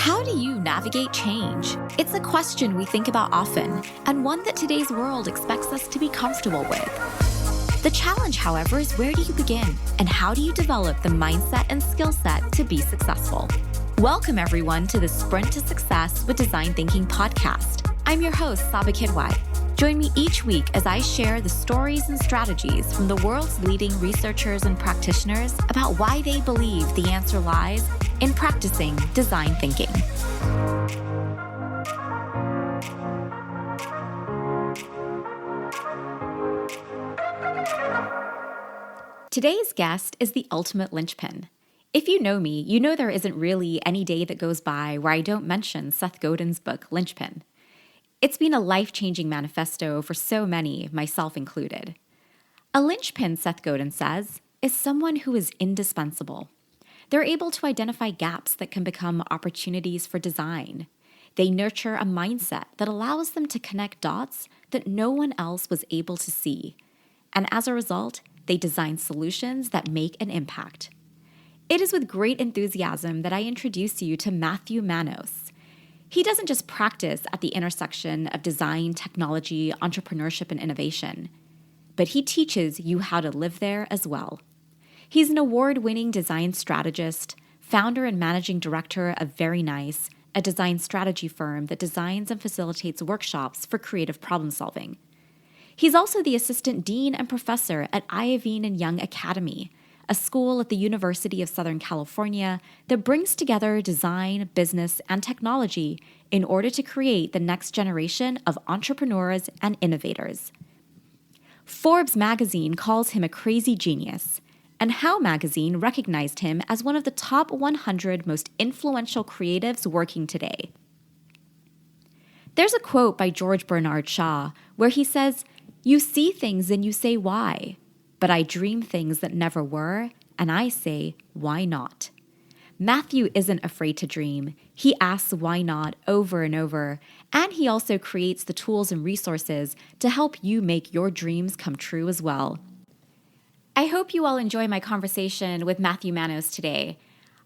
How do you navigate change? It's a question we think about often, and one that today's world expects us to be comfortable with. The challenge, however, is where do you begin, and how do you develop the mindset and skill set to be successful? Welcome, everyone, to the Sprint to Success with Design Thinking podcast. I'm your host, Saba Kidwai. Join me each week as I share the stories and strategies from the world's leading researchers and practitioners about why they believe the answer lies in practicing design thinking. Today's guest is the ultimate linchpin. If you know me, you know there isn't really any day that goes by where I don't mention Seth Godin's book, Linchpin. It's been a life-changing manifesto for so many, myself included. A linchpin, Seth Godin says, is someone who is indispensable. They're able to identify gaps that can become opportunities for design. They nurture a mindset that allows them to connect dots that no one else was able to see. And as a result, they design solutions that make an impact. It is with great enthusiasm that I introduce you to Matthew Manos. He doesn't just practice at the intersection of design, technology, entrepreneurship, and innovation, but he teaches you how to live there as well. He's an award-winning design strategist, founder and managing director of VeryNice, a design strategy firm that designs and facilitates workshops for creative problem solving. He's also the assistant dean and professor at Iovine and Young Academy, a school at the University of Southern California that brings together design, business, and technology in order to create the next generation of entrepreneurs and innovators. Forbes magazine calls him a crazy genius, and How magazine recognized him as one of the top 100 most influential creatives working today. There's a quote by George Bernard Shaw where he says, "You see things and you say why. But I dream things that never were, and I say, why not?" Matthew isn't afraid to dream. He asks why not over and over, and he also creates the tools and resources to help you make your dreams come true as well. I hope you all enjoy my conversation with Matthew Manos today.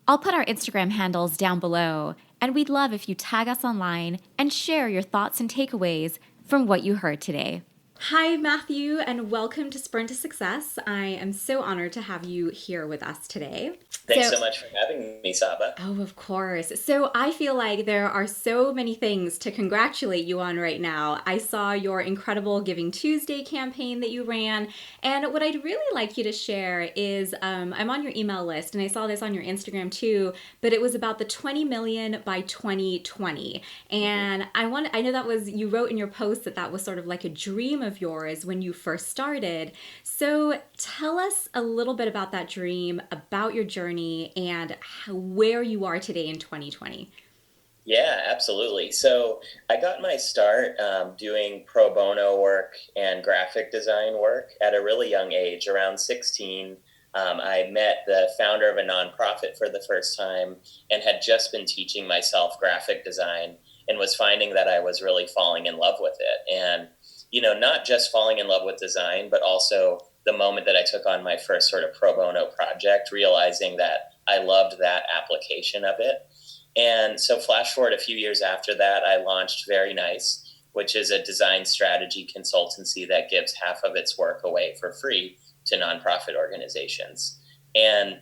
I'll put our Instagram handles down below, and we'd love if you tag us online and share your thoughts and takeaways from what you heard today. Hi, Matthew, and welcome to Sprint to Success. I am so honored to have you here with us today. Thanks so much for having me, Saba. Oh, of course. So I feel like there are so many things to congratulate you on right now. I saw your incredible Giving Tuesday campaign that you ran. And what I'd really like you to share is, I'm on your email list, and I saw this on your Instagram too, but it was about the 20 million by 2020. And I know that was, you wrote in your post that was sort of like a dream of yours when you first started. So tell us a little bit about that dream, about your journey, and where you are today in 2020. Yeah, absolutely. So I got my start doing pro bono work and graphic design work at a really young age, around 16. I met the founder of a nonprofit for the first time and had just been teaching myself graphic design and was finding that I was really falling in love with it. And, not just falling in love with design, but also the moment that I took on my first sort of pro bono project, realizing that I loved that application of it. And so flash forward a few years after that, I launched VeryNice, which is a design strategy consultancy that gives half of its work away for free to nonprofit organizations. And,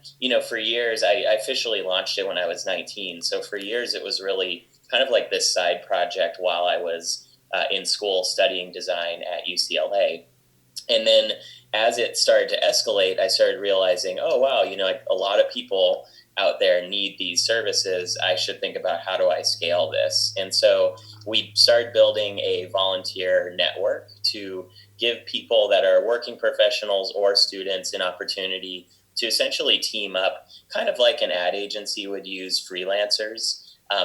for years, I officially launched it when I was 19. So for years, it was really kind of like this side project while I was in school studying design at UCLA. And then as it started to escalate, I started realizing, oh, wow, a lot of people out there need these services. I should think about how do I scale this? And so we started building a volunteer network to give people that are working professionals or students an opportunity to essentially team up, kind of like an ad agency would use freelancers.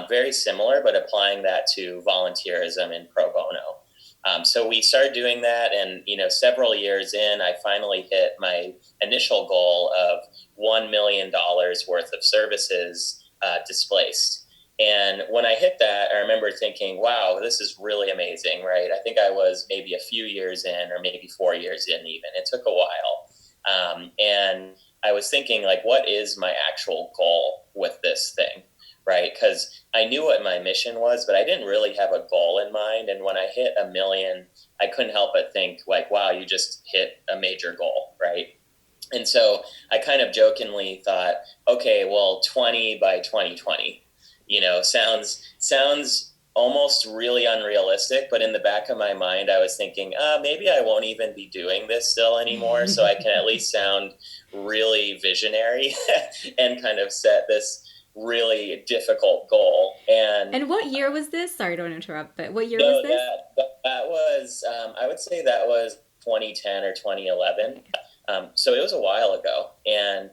Very similar, but applying that to volunteerism and pro bono. So we started doing that, and several years in, I finally hit my initial goal of $1 million worth of services displaced. And when I hit that, I remember thinking, wow, this is really amazing, right? I think I was maybe a few years in, or maybe 4 years in even. It took a while. And I was thinking, like, what is my actual goal with this thing, right? Because I knew what my mission was, but I didn't really have a goal in mind. And when I hit 1 million, I couldn't help but think like, wow, you just hit a major goal, right? And so I kind of jokingly thought, okay, well, 20 by 2020, sounds almost really unrealistic. But in the back of my mind, I was thinking, maybe I won't even be doing this still anymore. So I can at least sound really visionary and kind of set this really difficult goal. And what year was this? Sorry, don't interrupt, but what year was No, this? that was I would say that was 2010 or 2011. So it was a while ago, and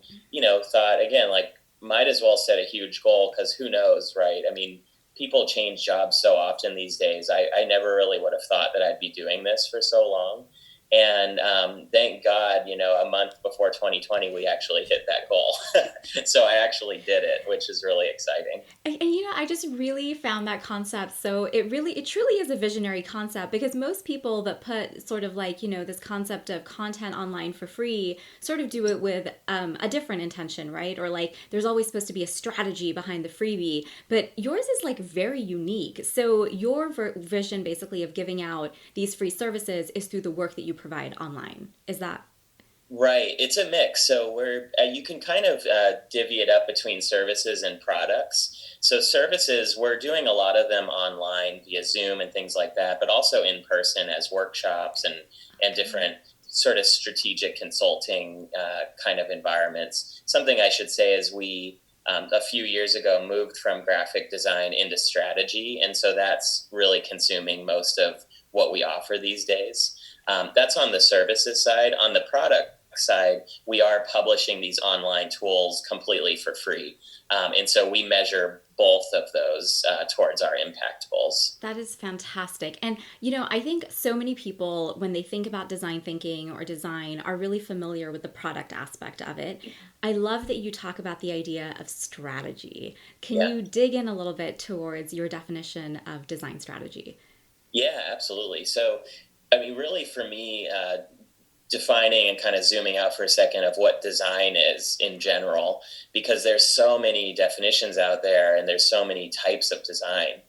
thought again, like, might as well set a huge goal, because who knows, right? I mean, people change jobs so often these days. I never really would have thought that I'd be doing this for so long. And thank God, a month before 2020, we actually hit that goal. So I actually did it, which is really exciting. And I just really found that concept. So it truly is a visionary concept, because most people that put sort of like, this concept of content online for free sort of do it with a different intention, right? Or like there's always supposed to be a strategy behind the freebie, but yours is like very unique. So your vision basically of giving out these free services is through the work that you provide online. Is that? Right. It's a mix. So you can kind of divvy it up between services and products. So services, we're doing a lot of them online via Zoom and things like that, but also in person as workshops and different sort of strategic consulting kind of environments. Something I should say is we, a few years ago, moved from graphic design into strategy. And so that's really consuming most of what we offer these days. That's on the services side. On the product side, we are publishing these online tools completely for free. And so we measure both of those towards our impact goals. That is fantastic. And, I think so many people, when they think about design thinking or design, are really familiar with the product aspect of it. I love that you talk about the idea of strategy. Can Yeah. you dig in a little bit towards your definition of design strategy? Yeah, absolutely. So, I mean, really for me, defining and kind of zooming out for a second of what design is in general, because there's so many definitions out there and there's so many types of design.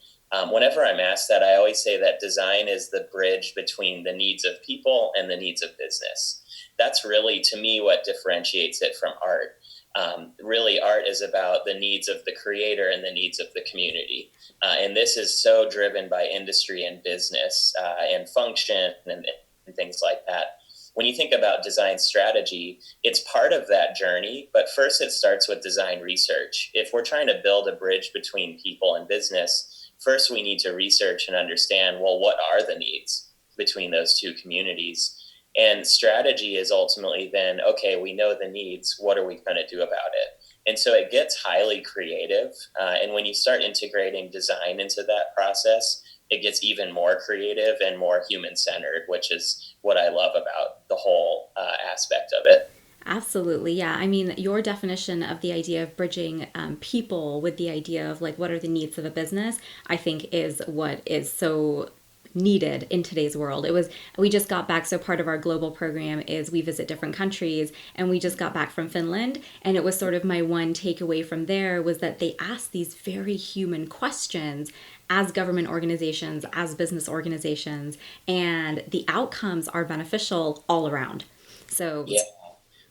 Whenever I'm asked that, I always say that design is the bridge between the needs of people and the needs of business. That's really, to me, what differentiates it from art. Really, art is about the needs of the creator and the needs of the community. And this is so driven by industry and business and function and things like that. When you think about design strategy, it's part of that journey, but first it starts with design research. If we're trying to build a bridge between people and business, first we need to research and understand, well, what are the needs between those two communities? And strategy is ultimately then, okay, we know the needs, what are we going to do about it? And so it gets highly creative. And when you start integrating design into that process, it gets even more creative and more human-centered, which is what I love about the whole aspect of it. Absolutely. Yeah. I mean, your definition of the idea of bridging people with the idea of like what are the needs of a business, I think is what is so needed in today's world. We just got back. So part of our global program is we visit different countries, and we just got back from Finland. And it was sort of my one takeaway from there was that they ask these very human questions as government organizations, as business organizations, and the outcomes are beneficial all around. So Yeah.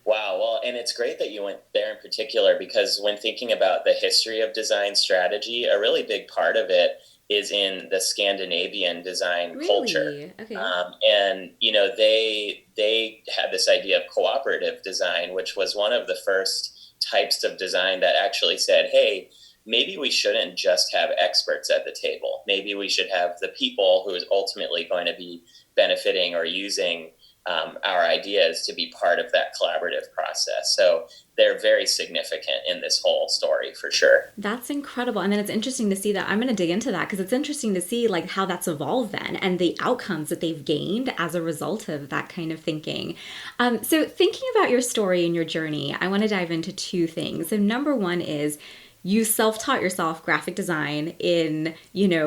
Wow. Well, and it's great that you went there in particular, because when thinking about the history of design strategy, a really big part of it is in the Scandinavian design culture. really, okay. And they had this idea of cooperative design, which was one of the first types of design that actually said, hey, maybe we shouldn't just have experts at the table. Maybe we should have the people who is ultimately going to be benefiting or using our ideas to be part of that collaborative process. So they're very significant in this whole story for sure. That's incredible. And then it's interesting to see that. I'm going to dig into that because it's interesting to see like how that's evolved then and the outcomes that they've gained as a result of that kind of thinking. So thinking about your story and your journey, I want to dive into two things. So number one is you self-taught yourself graphic design in,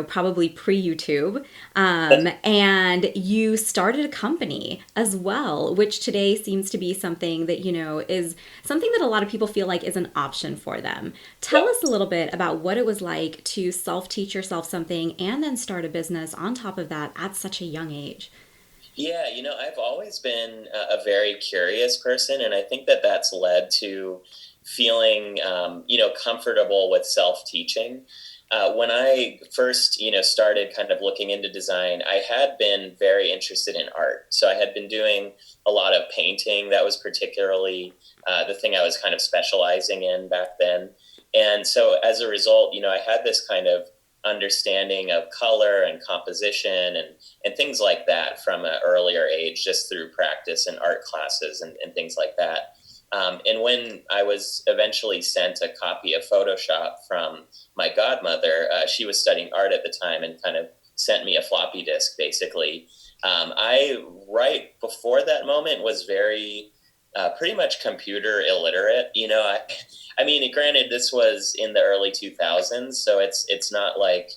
probably pre-YouTube, and you started a company as well, which today seems to be something that, is something that a lot of people feel like is an option for them. Tell Yeah. us a little bit about what it was like to self-teach yourself something and then start a business on top of that at such a young age. Yeah, I've always been a very curious person, and I think that that's led to feeling, comfortable with self-teaching. When I first, started kind of looking into design, I had been very interested in art. So I had been doing a lot of painting. That was particularly the thing I was kind of specializing in back then. And so as a result, I had this kind of understanding of color and composition and things like that from an earlier age, just through practice and art classes and things like that. And when I was eventually sent a copy of Photoshop from my godmother, she was studying art at the time and kind of sent me a floppy disk, basically. I, right before that moment, was very pretty much computer illiterate. I mean, granted, this was in the early 2000s, so it's not like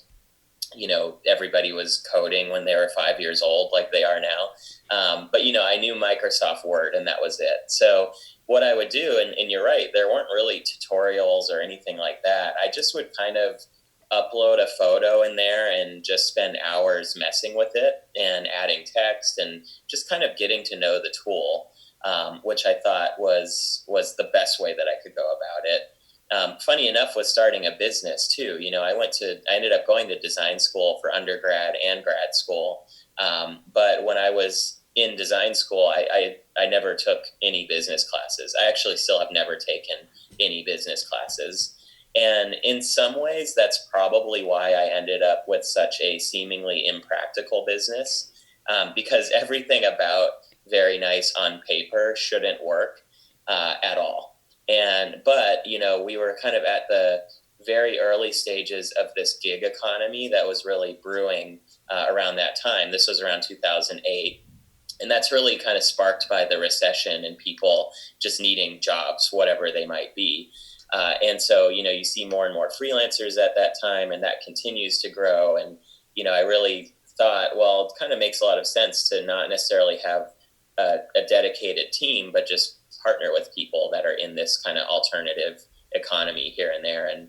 everybody was coding when they were 5 years old like they are now. But I knew Microsoft Word, and that was it. So what I would do, and you're right, there weren't really tutorials or anything like that. I just would kind of upload a photo in there and just spend hours messing with it and adding text and just kind of getting to know the tool, which I thought was the best way that I could go about it. Funny enough, with starting a business too, I ended up going to design school for undergrad and grad school. But when I was in design school, I never took any business classes. I actually still have never taken any business classes. And in some ways, that's probably why I ended up with such a seemingly impractical business, because everything about VeryNice on paper shouldn't work at all. But we were kind of at the very early stages of this gig economy that was really brewing around that time. This was around 2008. And that's really kind of sparked by the recession and people just needing jobs, whatever they might be. And so, you see more and more freelancers at that time, and that continues to grow. And, I really thought, well, it kind of makes a lot of sense to not necessarily have a dedicated team, but just partner with people that are in this kind of alternative economy here and there. And,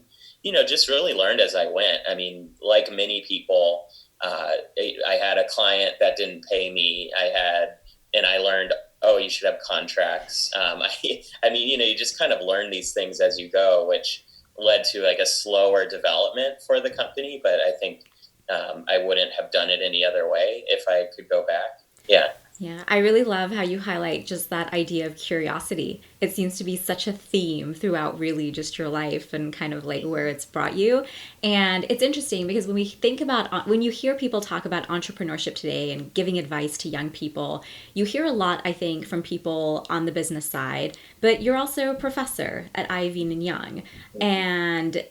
just really learned as I went. I mean, like many people, I had a client that didn't pay me. And I learned, oh, you should have contracts. I mean, you just kind of learn these things as you go, which led to like a slower development for the company. But I think I wouldn't have done it any other way if I could go back. Yeah. Yeah, I really love how you highlight just that idea of curiosity. It seems to be such a theme throughout really just your life and kind of like where it's brought you. And it's interesting because when you hear people talk about entrepreneurship today and giving advice to young people, you hear a lot, I think, from people on the business side, but you're also a professor at Iovine and Young. And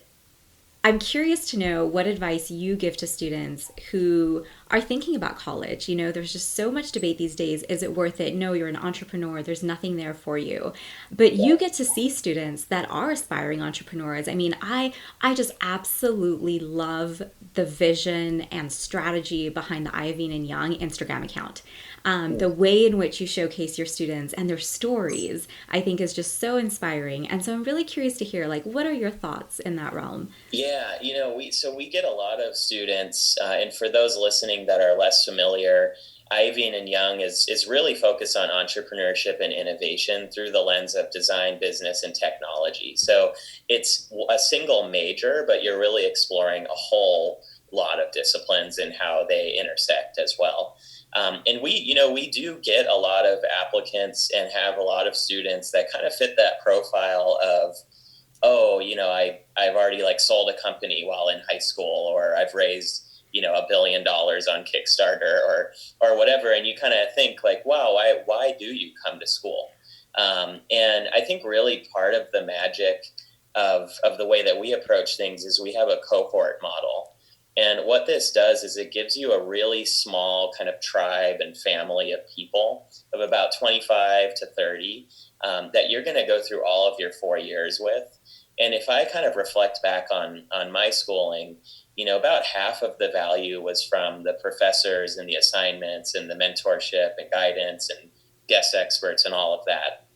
I'm curious to know what advice you give to students who are thinking about college. There's just so much debate these days. Is it worth it? No, you're an entrepreneur. There's nothing there for you. But you get to see students that are aspiring entrepreneurs. I mean, I just absolutely love the vision and strategy behind the Iovine and Young Instagram account. The way in which you showcase your students and their stories, I think, is just so inspiring. And so I'm really curious to hear, like, what are your thoughts in that realm? Yeah, we get a lot of students, and for those listening that are less familiar, Iovine and Young is really focused on entrepreneurship and innovation through the lens of design, business, and technology. So it's a single major, but you're really exploring a whole lot of disciplines and how they intersect as well. And we do get a lot of applicants and have a lot of students that kind of fit that profile of, oh, I've already like sold a company while in high school, or I've raised, $1 billion on Kickstarter or whatever. And you kind of think like, wow, why do you come to school? And I think really part of the magic of the way that we approach things is we have a cohort model. And what this does is it gives you a really small kind of tribe and family of people of about 25 to 30 that you're going to go through all of your 4 years with. And if I kind of reflect back on my schooling, about half of the value was from the professors and the assignments and the mentorship and guidance and guest experts and all of that.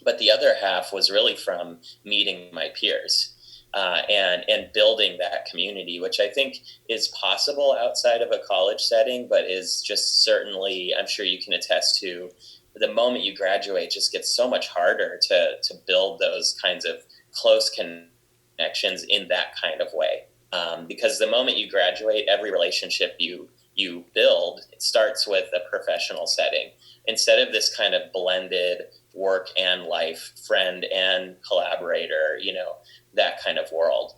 But the other half was really from meeting my peers and building that community, which I think is possible outside of a college setting, but is just certainly, I'm sure you can attest to, the moment you graduate just gets so much harder to build those kinds of close connections in that kind of way. Because the moment you graduate, every relationship you build, it starts with a professional setting instead of this kind of blended work and life, friend and collaborator, that kind of world.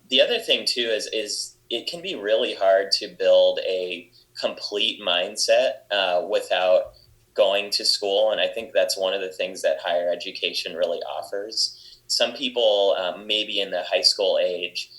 The other thing too is it can be really hard to build a complete mindset without going to school. And I think that's one of the things that higher education really offers. Some people, maybe in the high school age,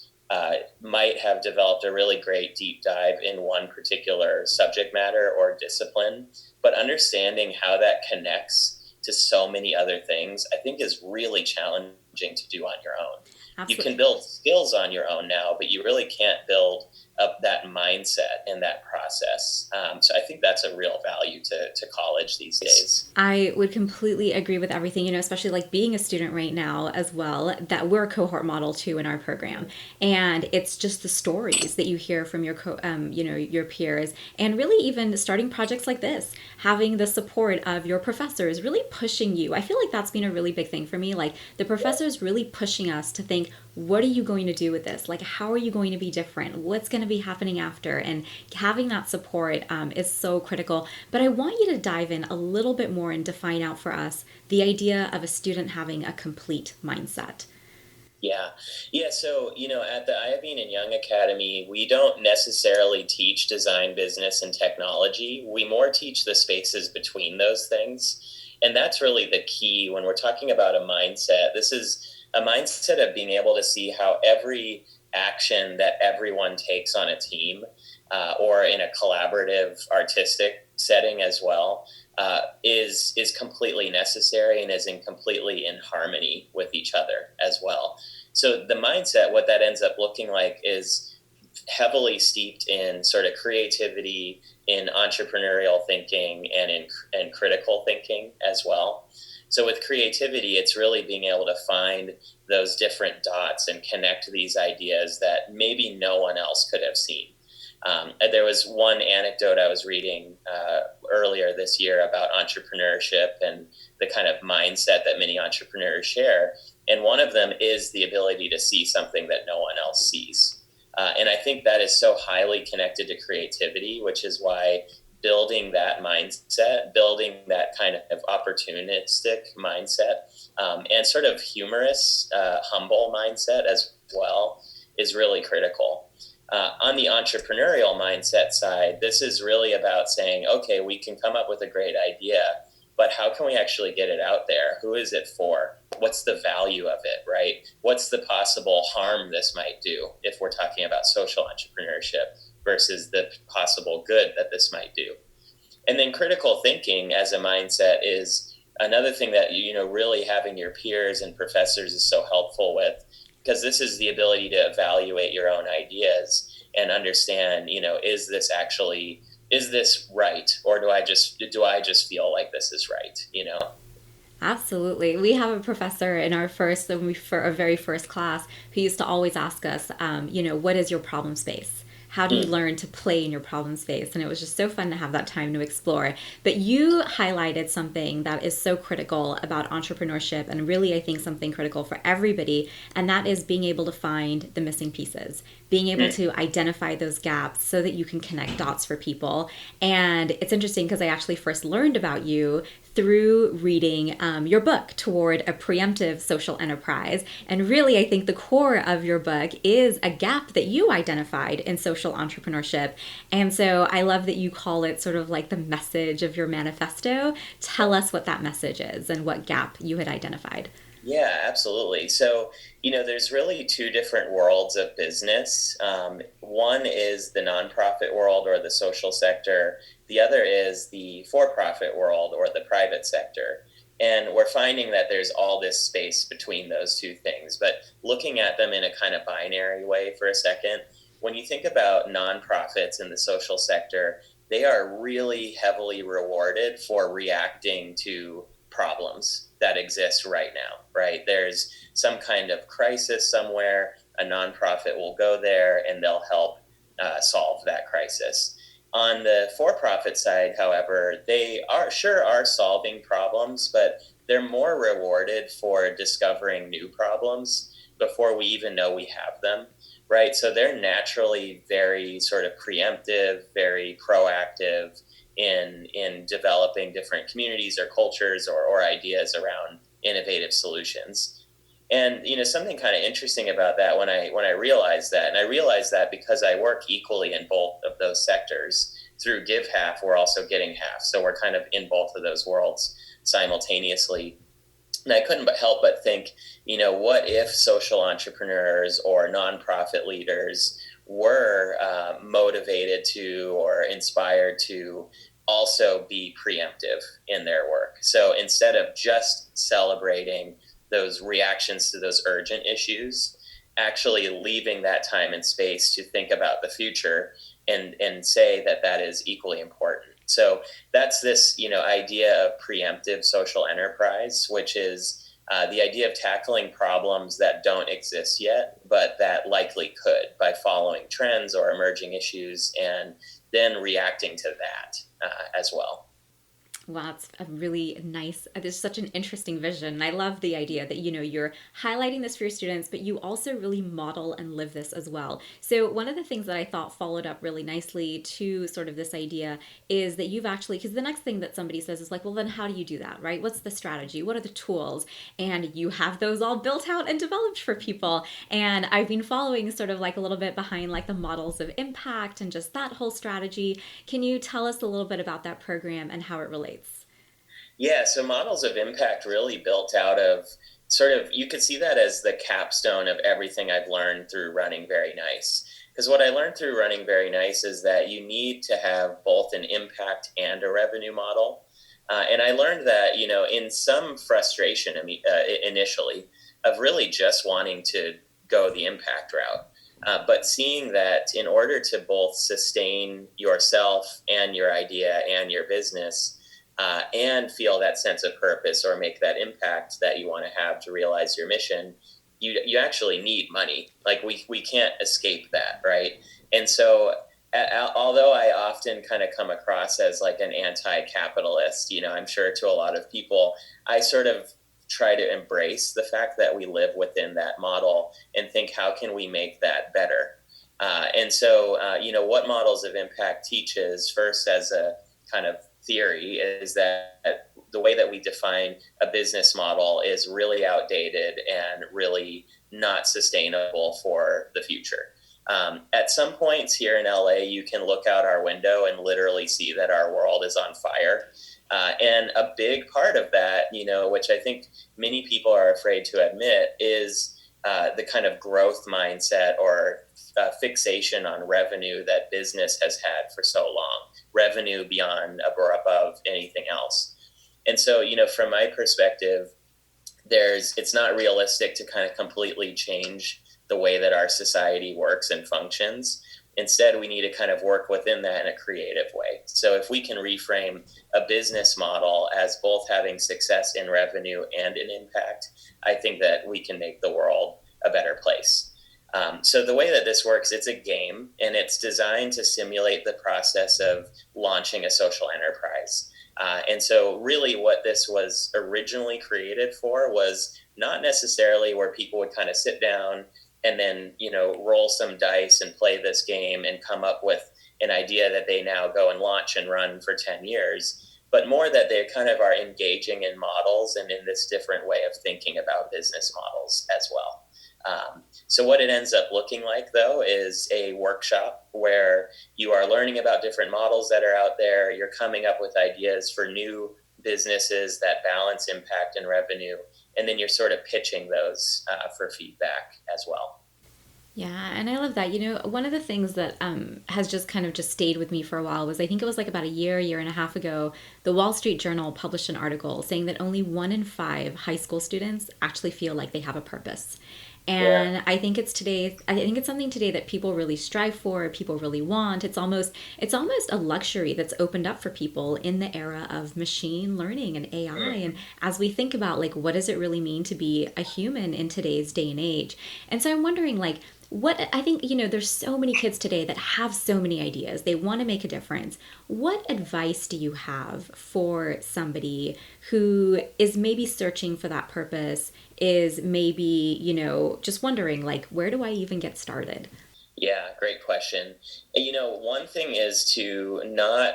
might have developed a really great deep dive in one particular subject matter or discipline, but understanding how that connects to so many other things, I think is really challenging to do on your own. Absolutely. You can build skills on your own now, but you really can't build up that mindset and that process. So I think that's a real value to college these days. I would completely agree with everything, especially like being a student right now as well, that we're a cohort model too in our program. And it's just the stories that you hear from your, your peers, and really even starting projects like this, having the support of your professors really pushing you. I feel like that's been a really big thing for me. Like the professors really pushing us to think, what are you going to do with this? Like, how are you going to be different? What's going to be happening after? And having that support is so critical. But I want you to dive in a little bit more and define out for us the idea of a student having a complete mindset. Yeah. So, at the Iovine and Young Academy, we don't necessarily teach design, business, and technology. We more teach the spaces between those things. And that's really the key when we're talking about a mindset. This is a mindset of being able to see how every action that everyone takes on a team or in a collaborative artistic setting as well is completely necessary and is completely in harmony with each other as well. So the mindset, what that ends up looking like is heavily steeped in sort of creativity, in entrepreneurial thinking, and in critical thinking as well. So with creativity, it's really being able to find those different dots and connect these ideas that maybe no one else could have seen. There was one anecdote I was reading earlier this year about entrepreneurship and the kind of mindset that many entrepreneurs share. And one of them is the ability to see something that no one else sees. And I think that is so highly connected to creativity, which is why building that mindset, building that kind of opportunistic mindset, and sort of humorous, humble mindset as well is really critical. On the entrepreneurial mindset side, this is really about saying, okay, we can come up with a great idea, but how can we actually get it out there? Who is it for? What's the value of it, right? What's the possible harm this might do if we're talking about social entrepreneurship versus the possible good that this might do? And then critical thinking as a mindset is another thing that, really having your peers and professors is so helpful with, because this is the ability to evaluate your own ideas and understand, is this right? Or do I just feel like this is right? Absolutely. We have a professor in our very first class who used to always ask us, what is your problem space? How do you learn to play in your problem space? And it was just so fun to have that time to explore. But you highlighted something that is so critical about entrepreneurship, and really I think something critical for everybody, and that is being able to find the missing pieces, being able to identify those gaps so that you can connect dots for people. And it's interesting because I actually first learned about you through reading your book, Toward a Preemptive Social Enterprise. And really, I think the core of your book is a gap that you identified in social entrepreneurship. And so I love that you call it sort of like the message of your manifesto. Tell us what that message is and what gap you had identified. Yeah, absolutely. So, there's really two different worlds of business. One is the nonprofit world or the social sector. The other is the for-profit world or the private sector. And we're finding that there's all this space between those two things. But looking at them in a kind of binary way for a second, when you think about nonprofits in the social sector, they are really heavily rewarded for reacting to problems that exist right now, right? There's some kind of crisis somewhere, a nonprofit will go there and they'll help solve that crisis. On the for-profit side, however, they are solving problems, but they're more rewarded for discovering new problems before we even know we have them, right? So they're naturally very sort of preemptive, very proactive in developing different communities or cultures or ideas around innovative solutions. And something kind of interesting about that when I realized that, and I realized that because I work equally in both of those sectors. Through Give Half, we're also getting half, so we're kind of in both of those worlds simultaneously. And I couldn't help but think, what if social entrepreneurs or nonprofit leaders were motivated to or inspired to also be preemptive in their work? So instead of just celebrating those reactions to those urgent issues, actually leaving that time and space to think about the future and say that is equally important. So that's this, idea of preemptive social enterprise, which is the idea of tackling problems that don't exist yet, but that likely could by following trends or emerging issues and then reacting to that as well. Wow, that's a really nice, there's such an interesting vision. And I love the idea that, you're highlighting this for your students, but you also really model and live this as well. So one of the things that I thought followed up really nicely to sort of this idea is that you've actually, because the next thing that somebody says is like, well, then how do you do that, right? What's the strategy? What are the tools? And you have those all built out and developed for people. And I've been following sort of like a little bit behind like the models of impact and just that whole strategy. Can you tell us a little bit about that program and how it relates? Yeah, so models of impact really built out of sort of, you could see that as the capstone of everything I've learned through running VeryNice. Because what I learned through running VeryNice is that you need to have both an impact and a revenue model. And I learned that, in some frustration initially of really just wanting to go the impact route. But seeing that in order to both sustain yourself and your idea and your business, and feel that sense of purpose or make that impact that you want to have to realize your mission, you actually need money. Like we can't escape that, right? And so although I often kind of come across as like an anti-capitalist, I'm sure to a lot of people, I sort of try to embrace the fact that we live within that model and think, how can we make that better? And so, what models of impact teaches first as a kind of theory is that the way that we define a business model is really outdated and really not sustainable for the future. At some points here in LA, you can look out our window and literally see that our world is on fire. And a big part of that, which I think many people are afraid to admit, is the kind of growth mindset or fixation on revenue that business has had for so long, revenue beyond or above anything else. And so, from my perspective, it's not realistic to kind of completely change the way that our society works and functions. Instead, we need to kind of work within that in a creative way. So if we can reframe a business model as both having success in revenue and in impact, I think that we can make the world a better place. So the way that this works, it's a game, and it's designed to simulate the process of launching a social enterprise. And so really what this was originally created for was not necessarily where people would kind of sit down and then, roll some dice and play this game and come up with an idea that they now go and launch and run for 10 years, but more that they kind of are engaging in models and in this different way of thinking about business models as well. So what it ends up looking like, though, is a workshop where you are learning about different models that are out there. You're coming up with ideas for new businesses that balance impact and revenue, and then you're sort of pitching those for feedback as well. Yeah, and I love that. One of the things that has just kind of just stayed with me for a while was I think it was like about a year and a half ago, the Wall Street Journal published an article saying that only 1 in 5 high school students actually feel like they have a purpose. Yeah. And I think it's something today that people really strive for, people really want. It's almost a luxury that's opened up for people in the era of machine learning and AI. Mm. And as we think about like what does it really mean to be a human in today's day and age? And so I'm wondering like what I think, there's so many kids today that have so many ideas. They want to make a difference. What advice do you have for somebody who is maybe searching for that purpose, is maybe, just wondering, like, where do I even get started? Yeah, great question. One thing is to not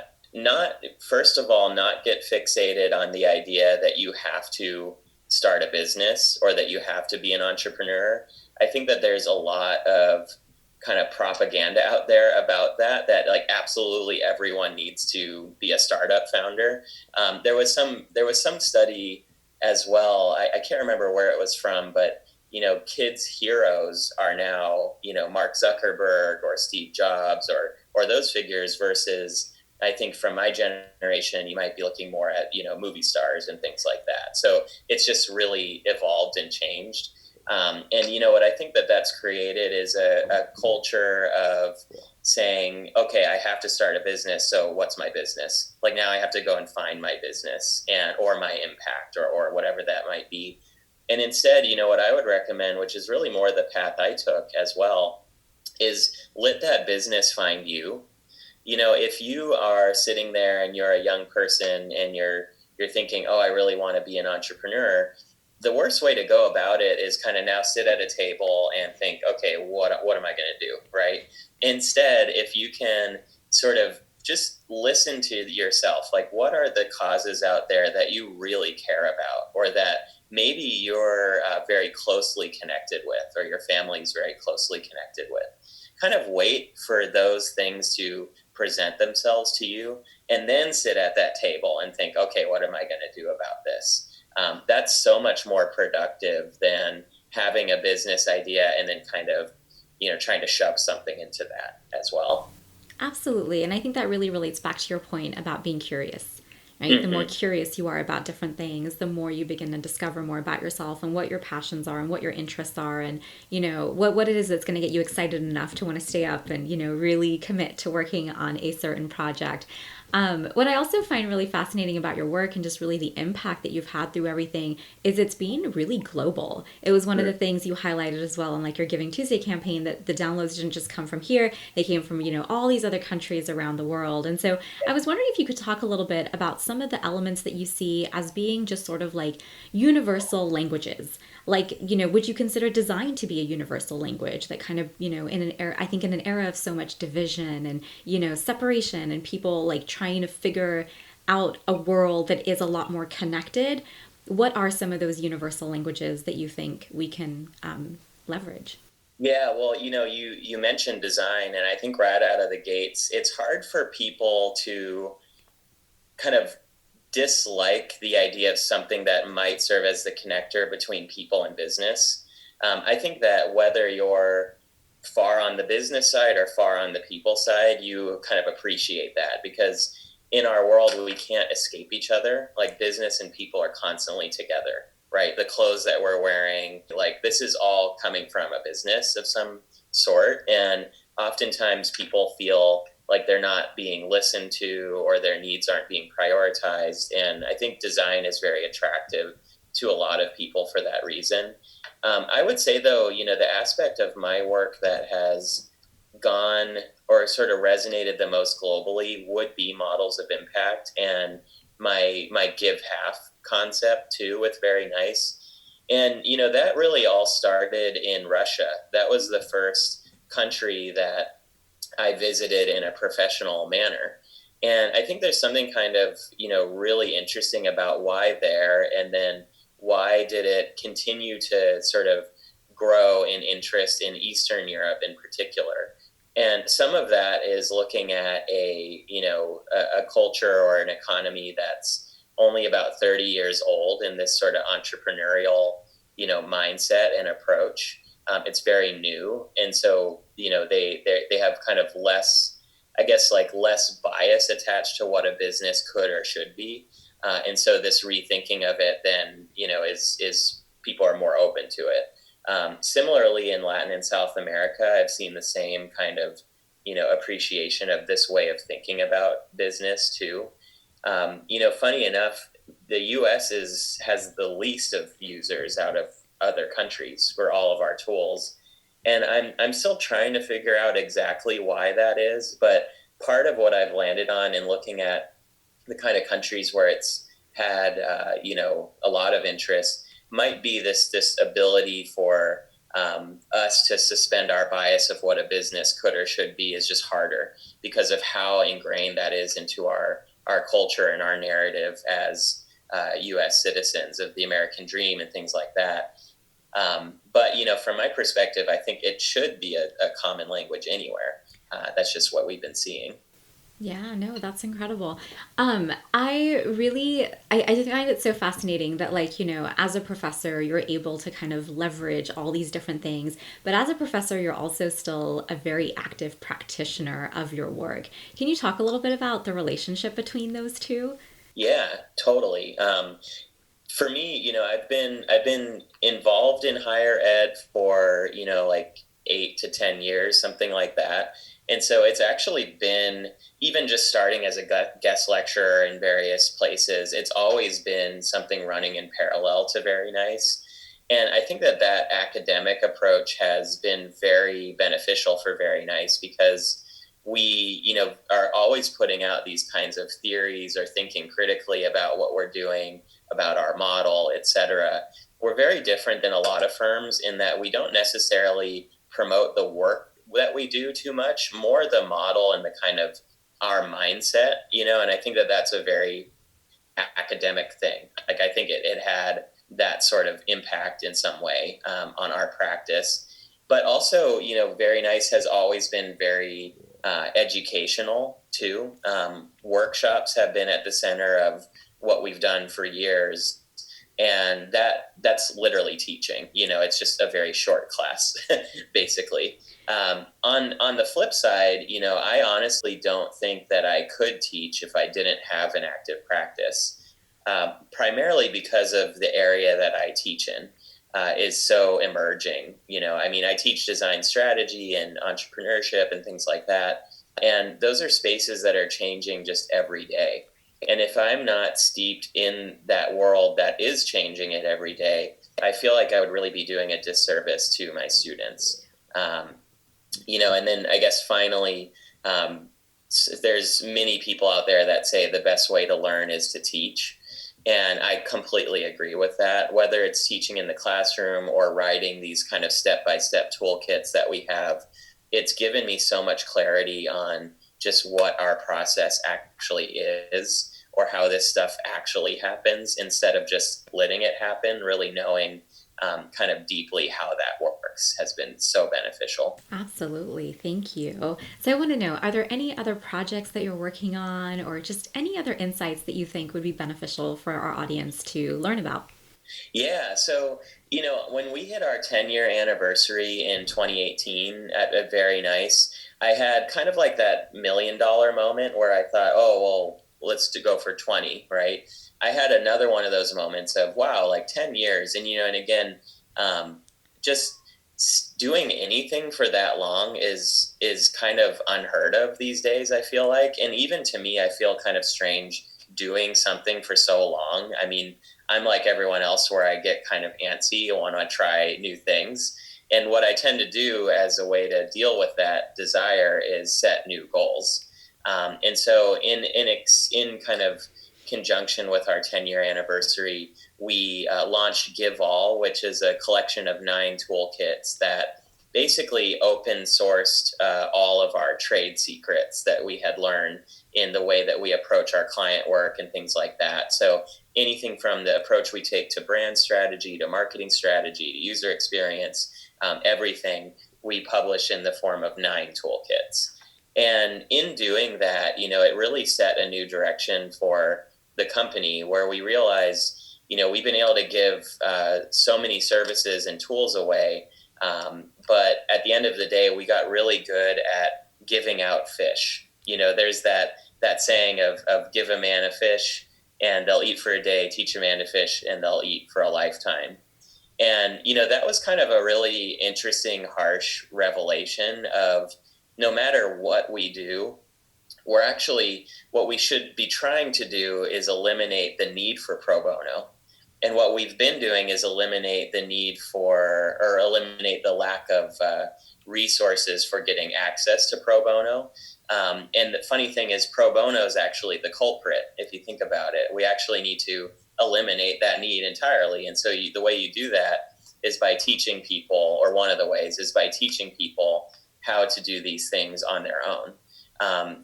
first of all not get fixated on the idea that you have to start a business or that you have to be an entrepreneur. I think that there's a lot of kind of propaganda out there about that like absolutely everyone needs to be a startup founder. There was some study as well. I can't remember where it was from, but kids' heroes are now, Mark Zuckerberg or Steve Jobs or those figures versus I think from my generation, you might be looking more at, movie stars and things like that. So it's just really evolved and changed. And what I think that that's created is a culture of saying, okay, I have to start a business. So what's my business? Like now I have to go and find my business or my impact or whatever that might be. And instead, what I would recommend, which is really more the path I took as well, is let that business find you. If you are sitting there and you're a young person and you're thinking, oh, I really want to be an entrepreneur, the worst way to go about it is kind of now sit at a table and think, okay, what am I going to do, right? Instead, if you can sort of just listen to yourself, like what are the causes out there that you really care about, or that maybe you're very closely connected with, or your family's very closely connected with. Kind of wait for those things to present themselves to you, and then sit at that table and think, okay, what am I going to do about this? That's so much more productive than having a business idea and then kind of, trying to shove something into that as well. Absolutely. And I think that really relates back to your point about being curious. Right? The more Mm-hmm. curious you are about different things, the more you begin to discover more about yourself and what your passions are and what your interests are, and what it is that's going to get you excited enough to want to stay up and really commit to working on a certain project. What I also find really fascinating about your work and just really the impact that you've had through everything is it's being really global. It was one of the things you highlighted as well in like your Giving Tuesday campaign, that the downloads didn't just come from here, they came from, all these other countries around the world. And so I was wondering if you could talk a little bit about some of the elements that you see as being just sort of like universal languages. Like, would you consider design to be a universal language that kind of, in an era, I think in an era of so much division and, separation and people like trying to figure out a world that is a lot more connected, what are some of those universal languages that you think we can leverage? Yeah, well, you mentioned design, and I think right out of the gates, it's hard for people to kind of dislike the idea of something that might serve as the connector between people and business. I think that whether you're far on the business side or far on the people side, you kind of appreciate that because in our world, we can't escape each other. Like business and people are constantly together, right? The clothes that we're wearing, like this is all coming from a business of some sort. And oftentimes people feel like they're not being listened to or their needs aren't being prioritized. And I think design is very attractive to a lot of people for that reason. I would say, though, the aspect of my work that has gone or sort of resonated the most globally would be models of impact and my give half concept too with VeryNice. And that really all started in Russia. That was the first country that I visited in a professional manner. And I think there's something kind of, really interesting about why there, and then why did it continue to sort of grow in interest in Eastern Europe in particular. And some of that is looking at a culture or an economy that's only about 30 years old in this sort of entrepreneurial, mindset and approach. it's very new. And so, they have kind of less, I guess, like less bias attached to what a business could or should be. And so this rethinking of it then, is people are more open to it. Similarly, in Latin and South America, I've seen the same kind of, appreciation of this way of thinking about business too. Funny enough, the U.S. has the least of users out of other countries for all of our tools, and I'm still trying to figure out exactly why that is. But part of what I've landed on in looking at the kind of countries where it's had a lot of interest might be this ability for us to suspend our bias of what a business could or should be is just harder because of how ingrained that is into our culture and our narrative as U.S. citizens of the American dream and things like that. But from my perspective, I think it should be a common language anywhere. That's just what we've been seeing. Yeah, no, that's incredible. I find it so fascinating that, like, as a professor, you're able to kind of leverage all these different things. But as a professor, you're also still a very active practitioner of your work. Can you talk a little bit about the relationship between those two? Yeah, totally. For me, I've been involved in higher ed for like 8 to 10 years, something like that. And so it's actually been, even just starting as a guest lecturer in various places, it's always been something running in parallel to VeryNice. And I think that academic approach has been very beneficial for VeryNice because we, are always putting out these kinds of theories or thinking critically about what we're doing, about our model, et cetera. We're very different than a lot of firms in that we don't necessarily promote the work that we do too much, more the model and the kind of our mindset, and I think that that's a very academic thing. Like, I think it had that sort of impact in some way on our practice. But also, VeryNice has always been very educational too. Workshops have been at the center of what we've done for years, and that's literally teaching. It's just a very short class, basically. On the flip side, I honestly don't think that I could teach if I didn't have an active practice. Primarily because of the area that I teach in is so emerging. I teach design strategy and entrepreneurship and things like that. And those are spaces that are changing just every day. And if I'm not steeped in that world that is changing it every day, I feel like I would really be doing a disservice to my students. And then I guess finally, there's many people out there that say the best way to learn is to teach. And I completely agree with that, whether it's teaching in the classroom or writing these kind of step-by-step toolkits that we have. It's given me so much clarity on just what our process actually is or how this stuff actually happens instead of just letting it happen, really knowing kind of deeply how that works has been so beneficial. Absolutely. Thank you. So I want to know, are there any other projects that you're working on or just any other insights that you think would be beneficial for our audience to learn about? Yeah. So, when we hit our 10-year anniversary in 2018 at VeryNice, I had kind of like that $1 million moment where I thought, oh, well, let's go for 20, right? I had another one of those moments of, wow, like 10 years. And again, just doing anything for that long is kind of unheard of these days, I feel like. And even to me, I feel kind of strange doing something for so long. I'm like everyone else where I get kind of antsy. I want to try new things. And what I tend to do as a way to deal with that desire is set new goals. And so in kind of conjunction with our 10-year anniversary, we launched Give All, which is a collection of 9 toolkits that basically open sourced all of our trade secrets that we had learned in the way that we approach our client work and things like that. So anything from the approach we take to brand strategy, to marketing strategy, to user experience, everything we publish in the form of 9 toolkits. And in doing that, it really set a new direction for the company where we realized, we've been able to give so many services and tools away But at the end of the day, we got really good at giving out fish. There's that saying of give a man a fish and they'll eat for a day, teach a man to fish and they'll eat for a lifetime. And, that was kind of a really interesting, harsh revelation of no matter what we do, what we should be trying to do is eliminate the need for pro bono. And what we've been doing is eliminate the lack of resources for getting access to pro bono. And the funny thing is, pro bono is actually the culprit. If you think about it, we actually need to eliminate that need entirely. And so the way you do that is by teaching people, or one of the ways is by teaching people how to do these things on their own.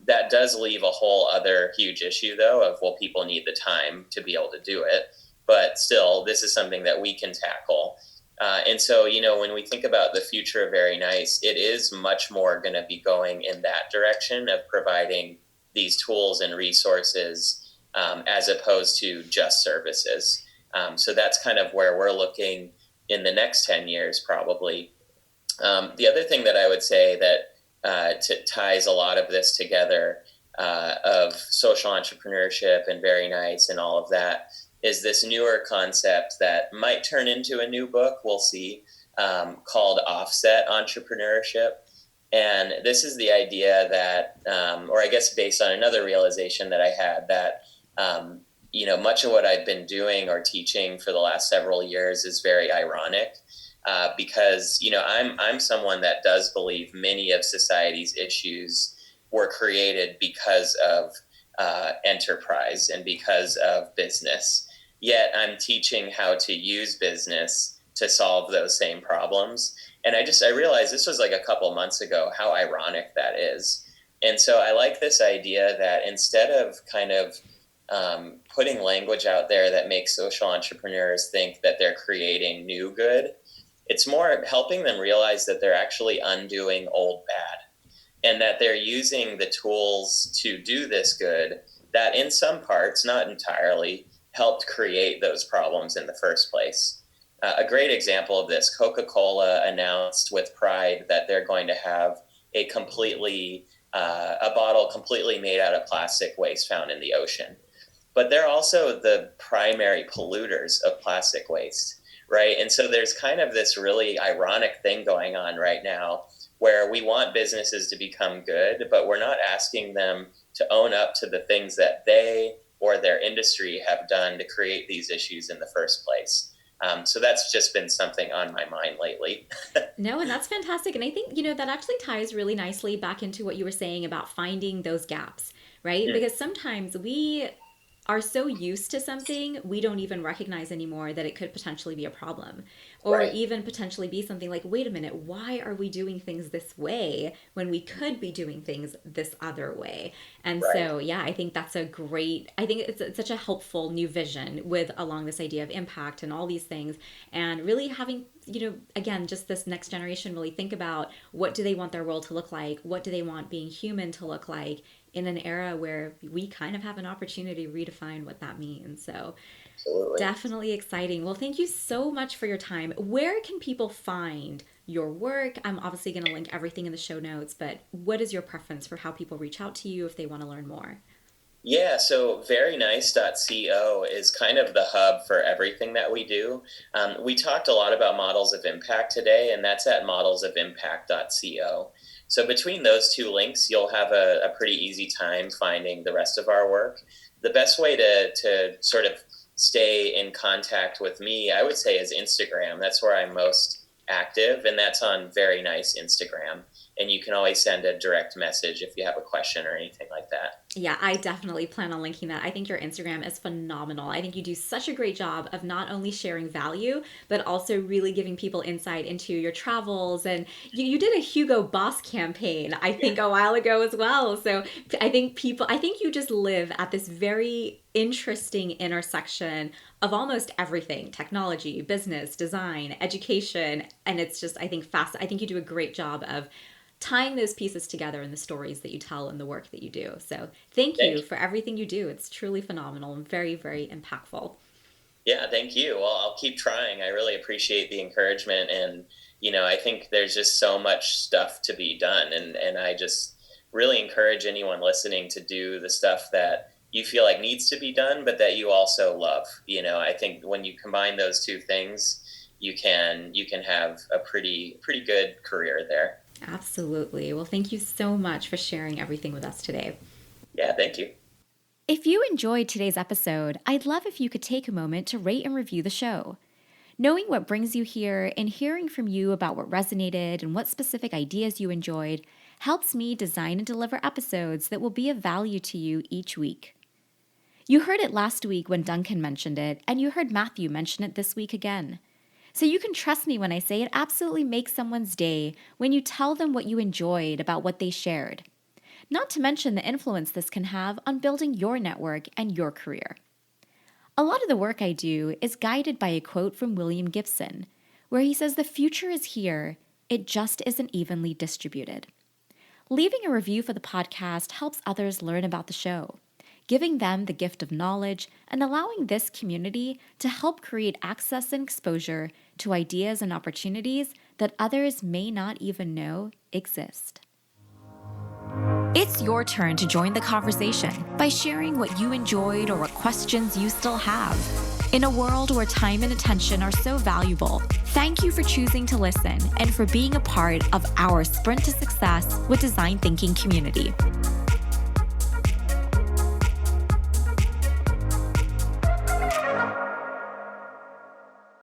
That does leave a whole other huge issue, though, of, well, people need the time to be able to do it. But still, this is something that we can tackle. And so, when we think about the future of VeryNice, it is much more going to be going in that direction of providing these tools and resources as opposed to just services. So that's kind of where we're looking in the next 10 years, probably. The other thing that I would say that ties a lot of this together of social entrepreneurship and VeryNice and all of that is this newer concept that might turn into a new book, we'll see, called offset entrepreneurship. And this is the idea that, or I guess based on another realization that I had, that much of what I've been doing or teaching for the last several years is very ironic. Because I'm someone that does believe many of society's issues were created because of enterprise and because of business. Yet I'm teaching how to use business to solve those same problems. And I realized this was like a couple months ago how ironic that is. And so I like this idea that instead of kind of putting language out there that makes social entrepreneurs think that they're creating new good, it's more helping them realize that they're actually undoing old bad, and that they're using the tools to do this good that in some parts, not entirely, helped create those problems in the first place. A great example of this, Coca-Cola announced with pride that they're going to have a bottle completely made out of plastic waste found in the ocean. But they're also the primary polluters of plastic waste, right? And so there's kind of this really ironic thing going on right now where we want businesses to become good, but we're not asking them to own up to the things that they or their industry have done to create these issues in the first place. So that's just been something on my mind lately. No, and that's fantastic. And I think, that actually ties really nicely back into what you were saying about finding those gaps, right? Mm, Because sometimes we are so used to something, we don't even recognize anymore that it could potentially be a problem. Or right, even potentially be something like, wait a minute, why are we doing things this way when we could be doing things this other way? And right. so, yeah, I think that's I think it's such a helpful new vision with along this idea of impact and all these things. And really having, again, just this next generation really think about what do they want their world to look like? What do they want being human to look like? In an era where we kind of have an opportunity to redefine what that means. So Absolutely. definitely exciting. Well, thank you so much for your time. Where can people find your work? I'm obviously going to link everything in the show notes, but what is your preference for how people reach out to you if they want to learn more? Yeah, so verynice.co is kind of the hub for everything that we do. We talked a lot about models of impact today, and that's at modelsofimpact.co. So between those two links, you'll have a pretty easy time finding the rest of our work. The best way to sort of stay in contact with me, I would say, is Instagram. That's where I'm most active, and that's on VeryNice Instagram. And you can always send a direct message if you have a question or anything like that. Yeah, I definitely plan on linking that. I think your Instagram is phenomenal. I think you do such a great job of not only sharing value, but also really giving people insight into your travels. And you did a Hugo Boss campaign, I think, a while ago as well. So I think you just live at this very interesting intersection of almost everything: technology, business, design, education. And it's just, I think, fast. I think you do a great job of tying those pieces together in the stories that you tell and the work that you do. So thank Thank you for everything you do. It's truly phenomenal and very, very impactful. Yeah, thank you. Well, I'll keep trying. I really appreciate the encouragement, and I think there's just so much stuff to be done. And I just really encourage anyone listening to do the stuff that you feel like needs to be done, but that you also love. I think when you combine those two things, you can have a pretty good career there. Absolutely. Well, thank you so much for sharing everything with us today. Yeah, thank you. If you enjoyed today's episode, I'd love if you could take a moment to rate and review the show. Knowing what brings you here and hearing from you about what resonated and what specific ideas you enjoyed helps me design and deliver episodes that will be of value to you each week. You heard it last week when Duncan mentioned it, and you heard Matthew mention it this week again. So you can trust me when I say it absolutely makes someone's day when you tell them what you enjoyed about what they shared. Not to mention the influence this can have on building your network and your career. A lot of the work I do is guided by a quote from William Gibson, where he says the future is here, it just isn't evenly distributed. Leaving a review for the podcast helps others learn about the show, giving them the gift of knowledge and allowing this community to help create access and exposure to ideas and opportunities that others may not even know exist. It's your turn to join the conversation by sharing what you enjoyed or what questions you still have. In a world where time and attention are so valuable, thank you for choosing to listen and for being a part of our Sprint to Success with Design Thinking community.